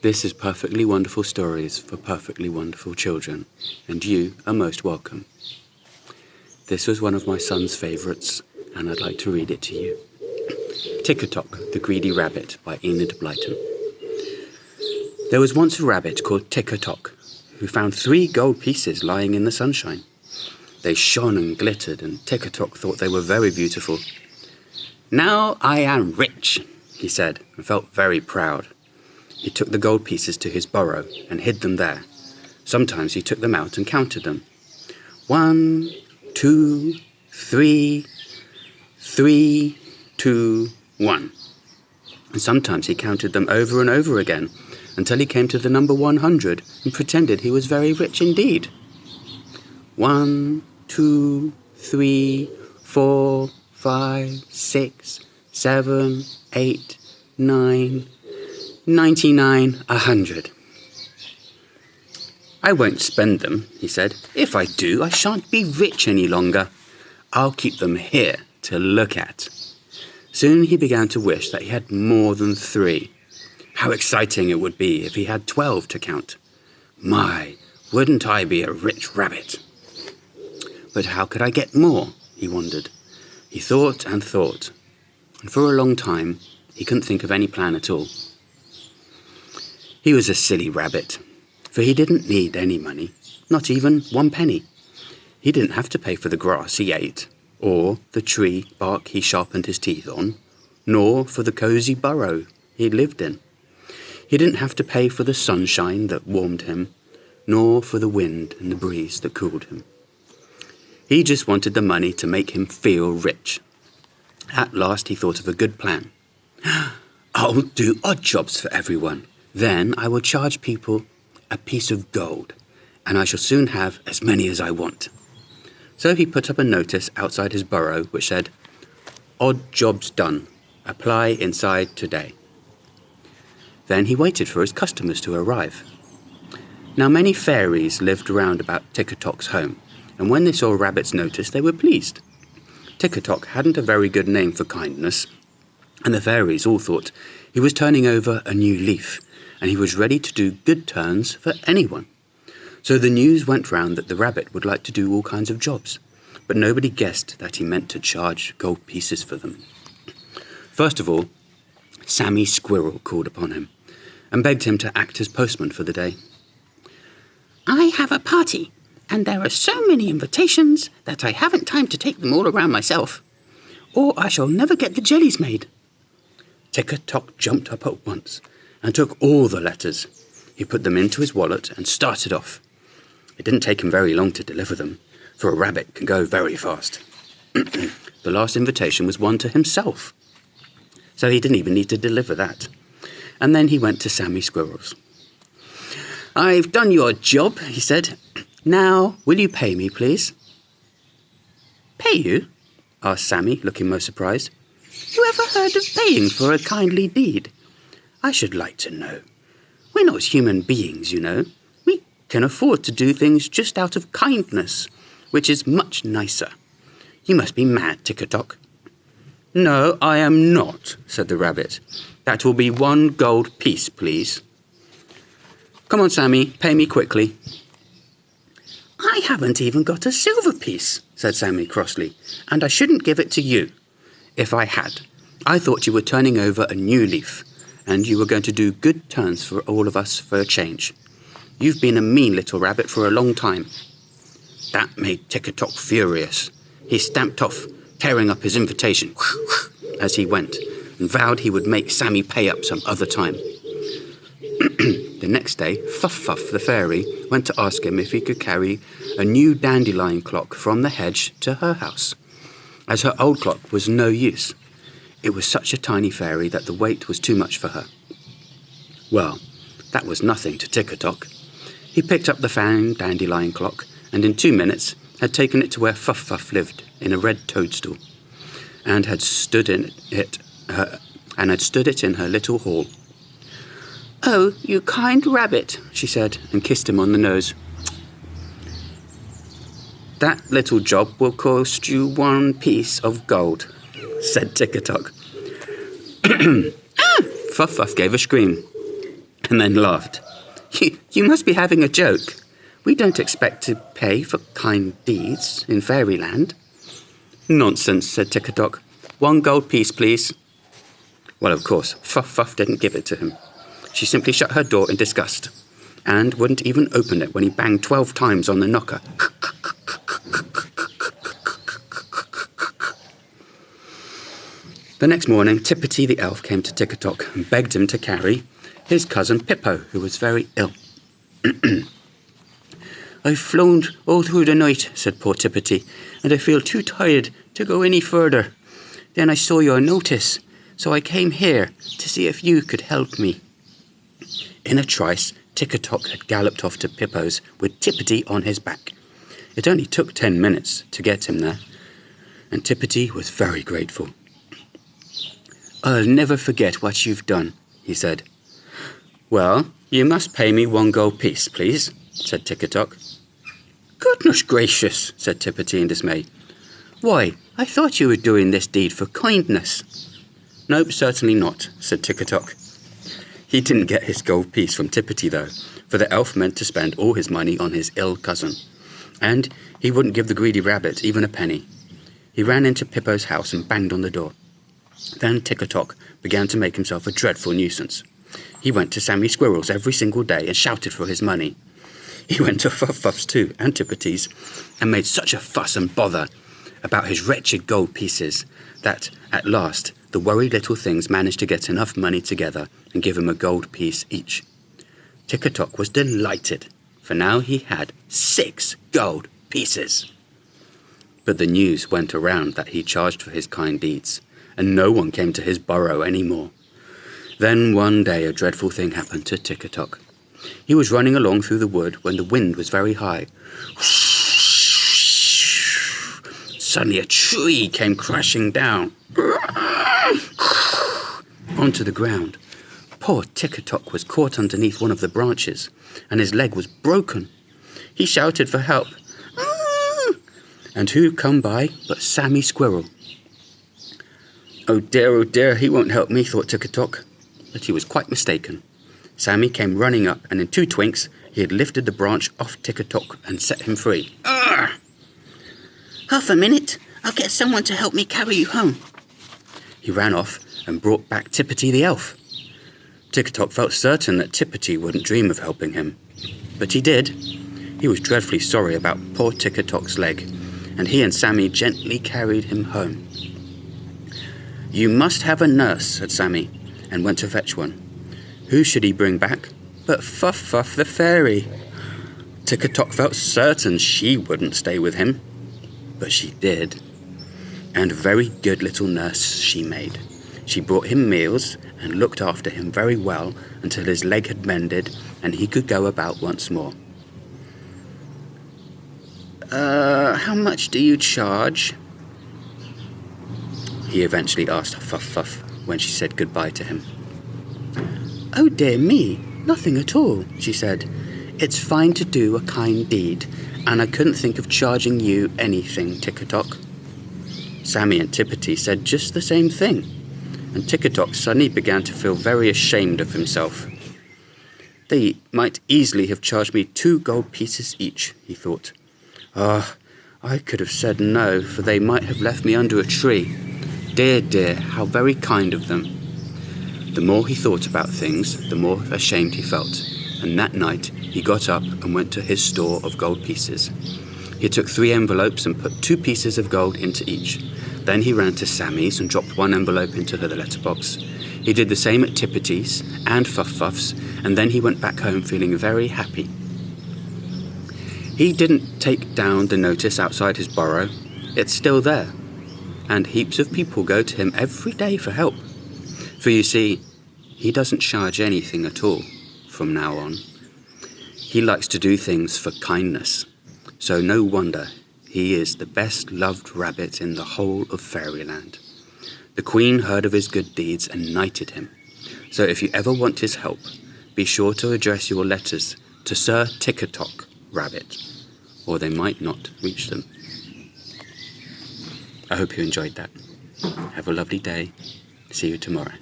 This is Perfectly Wonderful Stories for Perfectly Wonderful Children, and you are most welcome. This was one of my son's favourites, and I'd like to read it to you. Tick-A-Tock, the Greedy Rabbit by Enid Blyton. There was once a rabbit called Tick-A-Tock, who found 3 gold pieces lying in the sunshine. They shone and glittered, and Tick-A-Tock thought they were very beautiful. "Now I am rich," he said, and felt very proud. He took the gold pieces to his burrow and hid them there. Sometimes he took them out and counted them. 1, 2, 3, 3, 2, 1. And sometimes he counted them over and over again until he came to the number 100 and pretended he was very rich indeed. 1, 2, 3, 4, 5, 6, 7, 8, 9, 99, 100. "I won't spend them," he said. "If I do, I shan't be rich any longer. I'll keep them here to look at." Soon he began to wish that he had more than 3. How exciting it would be if he had 12 to count. My, wouldn't I be a rich rabbit? But how could I get more? He wondered. He thought, and for a long time he couldn't think of any plan at all. He was a silly rabbit, for he didn't need any money, not even 1 penny. He didn't have to pay for the grass he ate, or the tree bark he sharpened his teeth on, nor for the cosy burrow he lived in. He didn't have to pay for the sunshine that warmed him, nor for the wind and the breeze that cooled him. He just wanted the money to make him feel rich. At last he thought of a good plan. "I'll do odd jobs for everyone. Then I will charge people a piece of gold, and I shall soon have as many as I want." So he put up a notice outside his burrow which said, "Odd jobs done. Apply inside today." Then he waited for his customers to arrive. Now many fairies lived round about Tick-A-Tock's home, and when they saw Rabbit's notice they were pleased. Tick-A-Tock hadn't a very good name for kindness, and the fairies all thought he was turning over a new leaf, and he was ready to do good turns for anyone. So the news went round that the rabbit would like to do all kinds of jobs, but nobody guessed that he meant to charge gold pieces for them. First of all, Sammy Squirrel called upon him and begged him to act as postman for the day. "I have a party, and there are so many invitations that I haven't time to take them all around myself, or I shall never get the jellies made." Tick-A-Tock jumped up at once and took all the letters. He put them into his wallet and started off. It didn't take him very long to deliver them, for a rabbit can go very fast. The last invitation was one to himself, so he didn't even need to deliver that. And then he went to Sammy Squirrel's. "I've done your job," he said. "Now, will you pay me, please?" "Pay you?" asked Sammy, looking most surprised. "Who ever heard of paying for a kindly deed? I should like to know. We're not human beings, you know. We can afford to do things just out of kindness, which is much nicer. You must be mad, Tick-A-Tock." "No, I am not," said the rabbit. "That will be 1 gold piece, please." "Come on, Sammy, pay me quickly." "I haven't even got a silver piece," said Sammy crossly, "and I shouldn't give it to you. If I had, I thought you were turning over a new leaf, and you were going to do good turns for all of us for a change. You've been a mean little rabbit for a long time." That made Tick-A-Tock furious. He stamped off, tearing up his invitation as he went, and vowed he would make Sammy pay up some other time. The next day, Fuff-Fuff the fairy went to ask him if he could carry a new dandelion clock from the hedge to her house, as her old clock was no use. It was such a tiny fairy that the weight was too much for her. Well, that was nothing to Tick-A-Tock. He picked up the found dandelion clock, and in 2 minutes had taken it to where Fuff-Fuff lived, in a red toadstool, and had stood it in her little hall. "Oh, you kind rabbit," she said, and kissed him on the nose. "That little job will cost you 1 piece of gold," said Tick-A-Tock. Fuff-Fuff gave a scream. and then laughed. You must be having a joke. We don't expect to pay for kind deeds in fairyland. Nonsense, said Tick-A-Tock. 1 gold piece, please. Well, of course, Fuff didn't give it to him. She simply shut her door in disgust, and wouldn't even open it when he banged 12 times on the knocker. The next morning, Tippity the elf came to Tick-A-Tock and begged him to carry his cousin Pippo, who was very ill. I've flown all through the night, said poor Tippity, and I feel too tired to go any further. Then I saw your notice, so I came here to see if you could help me. In a trice, Tick-A-Tock had galloped off to Pippo's with Tippity on his back. It only took 10 minutes to get him there, and Tippity was very grateful. I'll never forget what you've done, he said. Well, you must pay me 1 gold piece, please, said Tick-A-Tock. Goodness gracious, said Tippity in dismay. Why, I thought you were doing this deed for kindness. Nope, certainly not, said Tick-A-Tock. He didn't get his gold piece from Tippity, though, for the elf meant to spend all his money on his ill cousin. And he wouldn't give the greedy rabbit even a penny. He ran into Pippo's house and banged on the door. Then Tick-A-Tock began to make himself a dreadful nuisance. He went to Sammy Squirrel's every single day and shouted for his money. He went to Fuff's too, and Tippity's, and made such a fuss and bother about his wretched gold pieces that, at last, the worried little things managed to get enough money together and give him a gold piece each. Tick-A-Tock was delighted, for now he had 6 gold pieces. But the news went around that he charged for his kind deeds, and no one came to his burrow any more. Then one day a dreadful thing happened to Tick-A-Tock. He was running along through the wood when the wind was very high. Suddenly a tree came crashing down onto the ground. Poor Tick-A-Tock was caught underneath one of the branches, and his leg was broken. He shouted for help. And who come by but Sammy Squirrel? Oh dear, he won't help me, thought Tick-A-Tock. But he was quite mistaken. Sammy came running up, and in 2 twinks he had lifted the branch off Tick-A-Tock and set him free. Arr! Half a minute, I'll get someone to help me carry you home. He ran off and brought back Tippity the elf. Tick-A-Tock felt certain that Tippity wouldn't dream of helping him. But he did. He was dreadfully sorry about poor Tick-A-Tock's leg, and he and Sammy gently carried him home. You must have a nurse, said Sammy, and went to fetch one. Who should he bring back but Fuff the fairy? Tick-A-Tock felt certain she wouldn't stay with him, but she did. And a very good little nurse she made. She brought him meals and looked after him very well until his leg had mended and he could go about once more. How much do you charge? He eventually asked Fuff when she said goodbye to him. Oh dear me, nothing at all, she said. It's fine to do a kind deed, and I couldn't think of charging you anything, Tick-A-Tock. Sammy and Tippity said just the same thing, and Tick-A-Tock suddenly began to feel very ashamed of himself. They might easily have charged me 2 gold pieces each, he thought. I could have said no, for they might have left me under a tree. Dear, how very kind of them. The more he thought about things, the more ashamed he felt, and that night he got up and went to his store of gold pieces. He took 3 envelopes and put 2 pieces of gold into each. Then he ran to Sammy's and dropped 1 envelope into the letterbox. He did the same at Tippity's and Fuff's, and then he went back home feeling very happy. He didn't take down the notice outside his burrow. It's still there, and heaps of people go to him every day for help. For you see, he doesn't charge anything at all from now on. He likes to do things for kindness, so no wonder he is the best loved rabbit in the whole of Fairyland. The Queen heard of his good deeds and knighted him. So if you ever want his help, be sure to address your letters to Sir Tick-A-Tock Rabbit, or they might not reach them. I hope you enjoyed that. Have a lovely day. See you tomorrow.